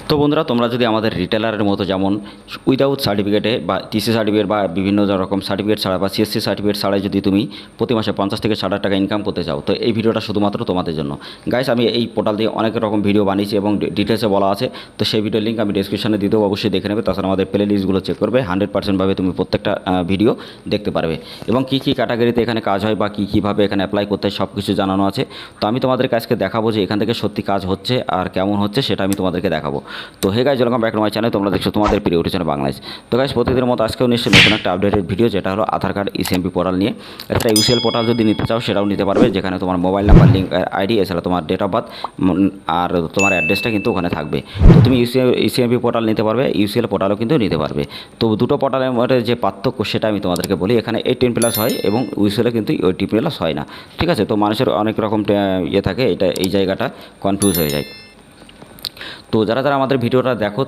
তো বন্ধুরা, তোমরা যদি আমাদের রিটেলারের মতো যেমন উইদাউট সার্টিফিকেটে বা টিসি সার্টিফিকেট বা বিভিন্ন রকম সার্টিফিকেট ছাড়া বা সিএসসি সার্টিফিকেট ছাড়াই যদি তুমি প্রতি মাসে 50 থেকে 60 টাকা ইনকাম করতে চাও, তো এই ভিডিওটা শুধুমাত্র তোমাদের জন্য। গাইস, আমি এই পোর্টাল দিয়ে অনেক রকম ভিডিও বানিয়েছি এবং ডিটেলসে বলা আছে, তো সেই ভিডিওর লিঙ্ক আমি ডিসক্রিপশনে দিয়ে দেবো, অবশ্যই দেখে নেবে। তাছাড়া আমাদের প্লে লিস্টগুলো চেক করবে, 100% তুমি প্রত্যেকটা ভিডিও দেখতে পারবে এবং কী কী ক্যাটাগরিতে এখানে কাজ হয় বা কীভাবে এখানে অ্যাপ্লাই করতে হয় সব কিছু জানানো আছে। তো আমি তোমাদেরকে আজকে দেখাবো যে এখান থেকে সত্যি কাজ হচ্ছে আর কেমন হচ্ছে সেটা আমি তোমাদেরকে দেখাবো। তো hey guys, welcome back to my channel. তোমরা দেখছো তোমাদের প্রিয় ইউটিউব চ্যানেল বাংলাদেশ। তো গাইস, প্রতিদিনের মতো আজকেও নিশ্চয়ই নতুন একটা আপডেটেড ভিডিও, যেটা হলো আধার কার্ড ইসিএমপি পোর্টাল নিয়ে। একটা ইউসিএল পোর্টাল যদি নিতে চাও সেটাও নিতে পারবে, যেখানে তোমার মোবাইল নাম্বার, লিঙ্ক, আইডি, এছাড়া তোমার ডেট অফ বার্থ আর তোমার অ্যাড্রেসটা কিন্তু ওখানে থাকবে। তো তুমি ইসিএমপি পোর্টাল নিতে পারবে, ইউসিএল পোর্টালও কিন্তু নিতে পারবে। তো দুটো পোর্টালের মধ্যে যে পার্থক্য সেটা আমি তোমাদেরকে বলি। এখানে 18+ হয় এবং ইউসিএলে কিন্তু 18+ হয় না। ঠিক আছে, তো মানুষের অনেক রকম থাকে, এই জায়গাটা কনফিউজ হয়ে যায়। তো যারা যারা আমাদের ভিডিওটা দেখো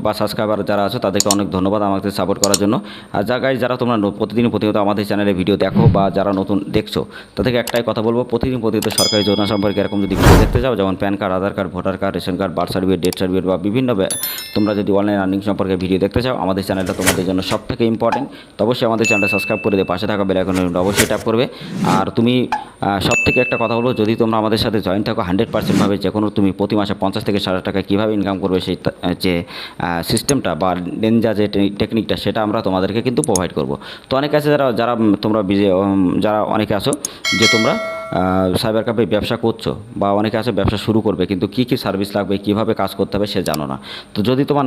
বা সাবস্ক্রাইবার যারা আছো তাদেরকে অনেক ধন্যবাদ আমাদের সাপোর্ট করার জন্য। আর যারা তোমরা প্রতিদিন প্রতিনিয়ত আমাদের চ্যানেলে ভিডিও দেখো বা যারা নতুন দেখছো, তাদেরকে একটাই কথা বলবো, প্রতিদিন প্রতিনিয়ত সরকারি যোজনা সম্পর্কে এরকম যদি ভিডিও দেখতে চাও, যেমন PAN card, Aadhaar card, voter card, ration card, birth certificate, death certificate বা বিভিন্ন তোমরা যদি অনলাইন আর্নিং সম্পর্কে ভিডিও দেখতে চাও, আমাদের চ্যানেলটা তোমাদের জন্য সব থেকে ইম্পর্টেন্ট। তো অবশ্যই আমাদের চ্যানেলটা সাবস্ক্রাইব করে দিয়ে পাশে থাকা বেল আইকনটা অবশ্যই ট্যাপ করবে। আর তুমি সব থেকে একটা কথা বলবো, যদি তোমরা আমাদের সাথে জয়েন থাকো 100%ভাবে, যে কোনো তুমি প্রতি মাসে 50 থেকে 60 টাকা কীভাবে ইনকাম করবে সেই যে সিস্টেমটা বা নিনজা যে টেকনিকটা, সেটা আমরা তোমাদেরকে কিন্তু প্রোভাইড করব। তো অনেকে আছে যারা তোমরা যারা অনেকে আছো যে তোমরা সাইবার ক্যাফে ব্যবসা করছো বা অনেকে আছে ব্যবসা শুরু করবে, কিন্তু কী কী সার্ভিস লাগবে, কীভাবে কাজ করতে হবে সে জানো না। তো যদি তোমার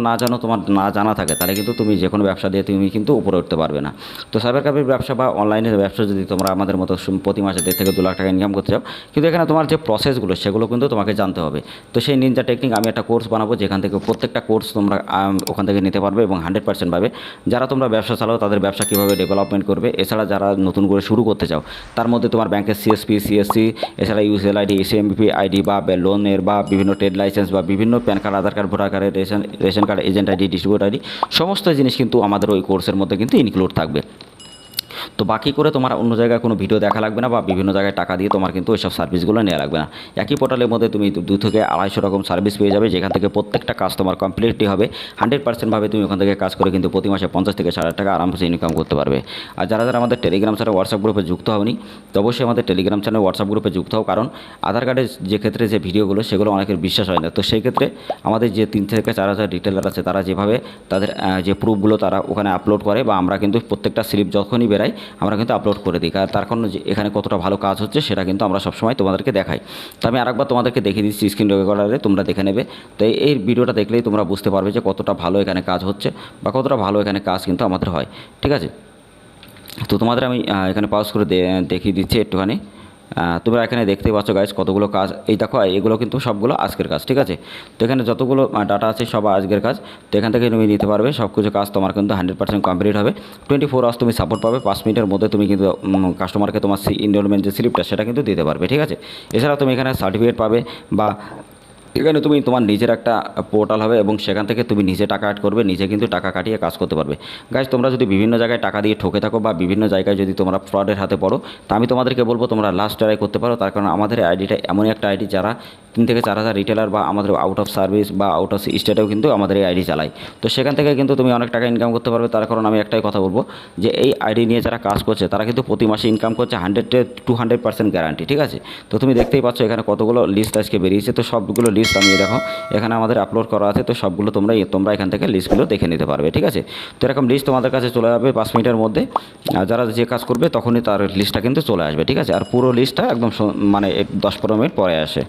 না জানা থাকে, তাহলে কিন্তু তুমি যে কোনো ব্যবসা দিয়ে তুমি কিন্তু উপরে উঠতে পারবে না। তো সাইবার ক্যাফের ব্যবসা বা অনলাইনের ব্যবসা যদি তোমরা আমাদের মতো প্রতি মাসে 1.5 থেকে 2 লাখ টাকা ইনকাম করতে চাও, কিন্তু এখানে তোমার যে প্রসেসগুলো সেগুলো কিন্তু তোমাকে জানতে হবে। তো সেই নিনজা টেকনিক আমি একটা কোর্স বানাবো, যেখান থেকে প্রত্যেকটা কোর্স তোমরা ওখান থেকে নিতে পারবে এবং 100% পাবে। যারা তোমরা ব্যবসা চালাও তাদের ব্যবসা কীভাবে ডেভেলপমেন্ট করবে, এছাড়া যারা নতুন করে শুরু করতে চাও, তার মধ্যে তোমার ব্যাংকের সিএসপি, সিএসসি, এছাড়া ইউসিএল আইডি, এসএমপি আইডি বা লোনের বা বিভিন্ন ট্রেড লাইসেন্স বা বিভিন্ন pan card, Aadhaar card, voter কার্ডের ration card, agent ID, distributor ID, সমস্ত জিনিস কিন্তু আমাদের ওই কোর্সের মধ্যে কিন্তু ইনক্লুড থাকবে। তো বাকি করে তোমার অন্য জায়গায় কোনো ভিডিও দেখা লাগবে না বা বিভিন্ন জায়গায় টাকা দিয়ে তোমার কিন্তু ওইসব সার্ভিসগুলো নেওয়া লাগবে না। একই পোর্টালের মধ্যে তুমি 2 থেকে 250 রকম সার্ভিস পেয়ে যাবে, যেখান থেকে প্রত্যেকটা কাজ তোমার কমপ্লিটলি হবে। 100%ভাবে তুমি ওখান থেকে কাজ করে কিন্তু প্রতি মাসে 50 থেকে 60 টাকা আরামসে ইনকাম করতে পারবে। আর যারা আমাদের টেলিগ্রাম চ্যানেল, হোয়াটসঅ্যাপ গ্রুপে যুক্ত হওনি, তো অবশ্যই আমাদের টেলিগ্রাম চ্যানেল, হোয়াটসঅ্যাপ গ্রুপে যুক্ত হও। কারণ আধার কার্ডের যে ক্ষেত্রে যে ভিডিওগুলো সেগুলো অনেকের বিশ্বাস হয় না। তো সেই ক্ষেত্রে আমাদের যে 3 থেকে 4 হাজার রিটেলার আছে, তারা যেভাবে তাদের যে প্রুফগুলো তারা ওখানে আপলোড করে, বা আমরা কিন্তু প্রত্যেকটা স্লিপ যখনই বেরাই আমরা কিন্তু আপলোড করে দিই। তার কারণে যে এখানে কতটা ভালো কাজ হচ্ছে সেটা কিন্তু আমরা সবসময় তোমাদেরকে দেখাই। তো আমি আরেকবার তোমাদেরকে দেখিয়ে দিচ্ছি স্ক্রিন রেকর্ডারে, তোমরা দেখে নেবে। তো এই ভিডিওটা দেখলেই তোমরা বুঝতে পারবে যে কতটা ভালো এখানে কাজ হচ্ছে বা কতটা ভালো এখানে কাজ কিন্তু আমাদের হয়। ঠিক আছে, তো তোমাদের আমি এখানে পাউজ করে দেখিয়ে দিচ্ছি একটুখানি। তোমরা এখানে দেখতে পাচ্ছ গাইজ কতগুলো কাজ, এই দেখো এগুলো কিন্তু সবগুলো আজকের কাজ। ঠিক আছে, তো এখানে যতগুলো ডাটা আছে সব আজকের কাজ। তো এখান থেকে তুমি নিতে পারবে, সব কিছু কাজ তোমার কিন্তু 100% কমপ্লিট হবে। 24 আওয়ার্স তুমি সাপোর্ট পাবে, 5 মিনিটের মধ্যে তুমি কিন্তু কাস্টমারকে তোমার এনরোলমেন্ট যে স্লিপটা সেটা কিন্তু দিতে পারবে। ঠিক আছে, এছাড়া তুমি এখানে সার্টিফিকেট পাবে, বা এখানে তুমি তোমার নিজের একটা পোর্টাল হবে এবং সেখান থেকে তুমি নিজে টাকা অ্যাড করবে, নিজে কিন্তু টাকা কাটিয়ে কাজ করতে পারবে। গাইজ, তোমরা যদি বিভিন্ন জায়গায় টাকা দিয়ে ঠকে থাকো বা বিভিন্ন জায়গায় যদি তোমরা ফ্রডের হাতে পড়ো, তা আমি তোমাদেরকে বলবো তোমরা লাস্ট ট্রাই করতে পারো। তার কারণ আমাদের আইডিটা এমনই একটা আইডি যারা 3 থেকে 4 হাজার রিটেলার বা আমাদের আউট অফ সার্ভিস বা আউট অফ স্টেটেও কিন্তু আমাদের এই আইডি চালায়। তো সেখান থেকে কিন্তু তুমি অনেক টাকা ইনকাম করতে পারবে। তার কারণ আমি একটাই কথা বলবো, যে এই আইডি নিয়ে যারা কাজ করছে তারা কিন্তু প্রতি মাসে ইনকাম করছে 100% গ্যারান্টি। ঠিক আছে, তো তুমি দেখতেই পাচ্ছ এখানে কতগুলো লিস্ট আজকে বেরিয়েছে। তো সবগুলো লিস্ট আমি দেখো এখানে আমাদের আপলোড করা আছে। তো সবগুলো তোমরা এখান থেকে লিস্টগুলো দেখে নিতে পারবে। ঠিক আছে, তো এরকম লিস্ট তোমাদের কাছে চলে যাবে 5 মিনিটের মধ্যে। আর যারা যে কাজ করবে তখনই তার লিস্টটা কিন্তু চলে আসবে। ঠিক আছে, আর পুরো লিস্টটা একদম মানে 10-15 মিনিট পরে আসে।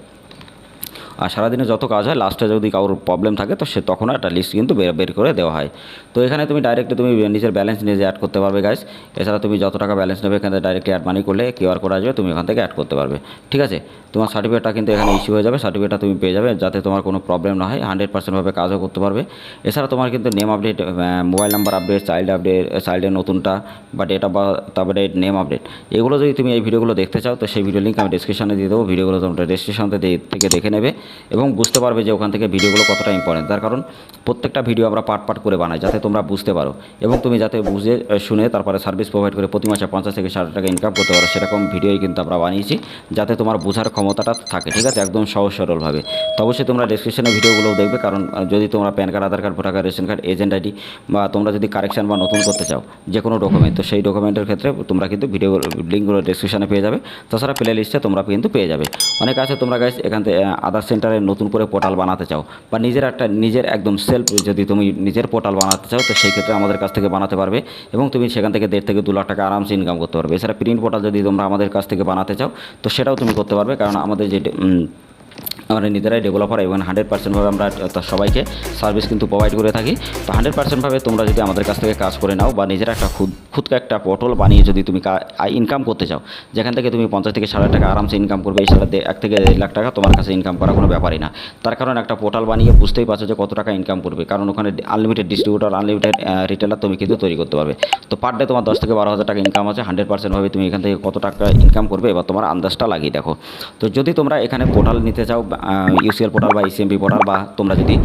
আর সারাদিনে যত কাজ হয় লাস্টে যদি কারোর প্রবলেম থাকে তো সে তখন একটা লিস্ট কিন্তু বের করে দেওয়া হয়। তো এখানে তুমি ডাইরেক্টলি তুমি নিজের ব্যালেন্স নিজে অ্যাড করতে পারবে গাইস। এছাড়া তুমি যত টাকা ব্যালেন্স নেবে এখানে ডাইরেক্টলি অ্যাড মানি করলে কিউআর কোড আসবে, তুমি এখান থেকে অ্যাড করতে পারবে। ঠিক আছে, তোমার সার্টিফিকেটটা কিন্তু এখানে ইস্যু হয়ে যাবে, সার্টিফিকেটটা তুমি পেয়ে যাবে, যাতে তোমার কোনো প্রবলেম না হয়, 100%ভাবে কাজও করতে পারবে। এছাড়া তোমার কিন্তু name update, mobile number update, চাইল্ডের নতুনটা বা ডেট অফ বার্থ, তারপরে নেম আপডেট, এগুলো যদি তুমি এই ভিডিওগুলো দেখতে চাও তো সেই ভিডিও লিঙ্ক আমি ডিসক্রিপশনে দিয়ে দেবো। ভিডিওগুলো তোমরা ডিসক্রিপশন থেকে দেখে নেবে এবং বুঝতে পারবে যে ওখান থেকে ভিডিওগুলো কতটা ইম্পর্টেন্ট। তার কারণ প্রত্যেকটা ভিডিও আমরা পার্ট পার্ট করে বানাই যাতে তোমরা বুঝতে পারো এবং তুমি যাতে বুঝে শুনে তারপরে সার্ভিস প্রোভাইড করে প্রতি মাসে 50 থেকে 60 টাকা ইনকাম করতে পারো, সেরকম ভিডিওই কিন্তু আমরা বানিয়েছি যাতে তোমার বোঝার ক্ষমতাটা থাকে, ঠিক আছে, একদম সহজ সরলভাবে। তো অবশ্যই তোমরা ডেসক্রিপশনে ভিডিওগুলোও দেখবে, কারণ যদি তোমরা PAN card, Aadhaar card, voter card, ration card, agent ID বা তোমরা যদি কারেকশন বা নতুন করতে চাও যে কোনো ডকুমেন্ট, তো সেই ডকুমেন্টের ক্ষেত্রে তোমরা কিন্তু ভিডিও লিঙ্কগুলো ডেসক্রিপশনে পেয়ে যাবে। তাছাড়া প্লে লিস্টে তোমরা কিন্তু পেয়ে যাবে। অনেক আছে তোমরা গাইস এখান থেকে আধার সেন্টারে নতুন করে পোর্টাল বানাতে চাও বা নিজের একদম সেলফ যদি তুমি নিজের পোর্টাল বানাতে চাও, তো সেই ক্ষেত্রে আমাদের কাছ থেকে বানাতে পারবে এবং তুমি সেখান থেকে 1.5 থেকে 2 লাখ টাকা আরামসে ইনকাম করতে পারবে। এছাড়া প্রিন্ট পোর্টাল যদি তোমরা আমাদের কাছ থেকে বানাতে চাও, তো সেটাও তুমি করতে পারবে, কারণ আমাদের যে আমরা নিজেরাই ডেভেলপার এবং 100% আমরা সবাইকে সার্ভিস কিন্তু প্রোভাইড করে থাকি। তো 100% তোমরা যদি আমাদের কাছ থেকে কাজ করে নাও বা নিজের একটা খুদকে একটা পোর্টাল বানিয়ে যদি তুমি ইনকাম করতে চাও, যেখান থেকে তুমি 50 থেকে 60 টাকা আরামসে ইনকাম করবে, এই সাথে 1 থেকে 1.5 লাখ টাকা তোমার কাছে ইনকাম করা কোনো ব্যাপারই না। তার কারণ একটা পোর্টাল বানিয়ে বুঝতেই পারছো যে কত টাকা ইনকাম করবে, কারণ ওখানে আনলিমিটেড ডিস্ট্রিবিউটর, আনলিমিটেড রিটেলার তুমি কিন্তু তৈরি করতে পারবে। তো পার ডে তোমার 10 থেকে 12,000 টাকা ইনকাম আছে। 100% তুমি এখান থেকে কত টাকা ইনকাম করবে এবার তোমার আন্দাজটা লাগিয়ে দেখো। তো যদি তোমরা এখানে পোর্টাল নিতে চাও, ইউসিএল পোর্টাল বা ইসিএমপি পোর্টাল বা তোমরা যদি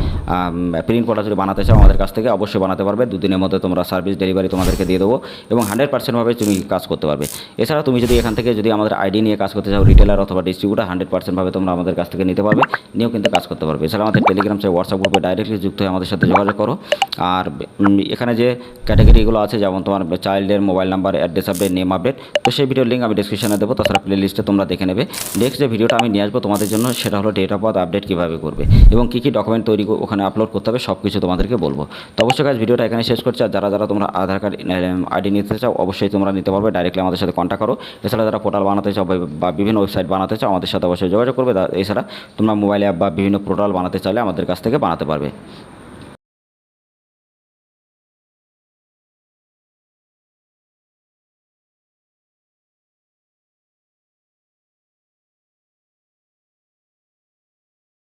প্রিন্ট পোর্টাল যদি বানাতে চাও আমাদের কাছ থেকে অবশ্যই বানাতে পারবে। 2 দিনের মধ্যে তোমরা সার্ভিস ডেলিভারি তোমাদেরকে দিয়ে দেবো এবং 100% তুমি কাজ করতে পারবে। এছাড়া তুমি যদি এখান থেকে যদি আমাদের আইডি নিয়ে কাজ করতে চাও, রিটেলার অথবা ডিস্ট্রিবিউটার, 100% তোমরা আমাদের কাছ থেকে নিতে পারবে, নিয়েও কিন্তু কাজ করতে পারবে। এছাড়া আমাদের টেলিগ্রাম চাই, হোয়াটসঅ্যাপ গ্রুপে ডাইরেক্টলি যুক্ত হয়ে আমাদের সাথে যোগাযোগ করো। আর এখানে যে ক্যাটাগরিগুলো আছে, যেমন তোমার চাইল্ডের mobile number, address update, name update, তো সেই ভিডিওর লিঙ্ক আমি ডিসক্রিপশনে দেবো। তাছাড়া প্লে লিস্টে তোমরা দেখে নেবে। নেক্সট যে ভিডিওটা আমি নিয়ে আসবো তোমাদের জন্য সেটা হলো ডেট অফ বার্থ আপডেট কীভাবে করবে এবং কী কী ডকুমেন্ট তৈরি ওখানে আপলোড করতে হবে সব কিছু তোমাদেরকে বলবো। তো অবশ্যই কাজ ভিডিওটা এখানে শেষ করছি। আর যারা তোমরা আধার কার্ড আইডি নিতে চাও অবশ্যই তোমরা নিতে পারবে, ডাইরেক্টলি আমাদের সাথে কন্ট্যাক্ট করো। এছাড়া যারা পোর্টাল বানাতে চাও বা বিভিন্ন ওয়েবসাইট বানাতে চাও আমাদের সাথে অবশ্যই যোগাযোগ করবে। এছাড়া তোমরা মোবাইল অ্যাপ বা বিভিন্ন পোর্টাল বানাতে চাইলে আমাদের কাছ থেকে বানাতে পারবে।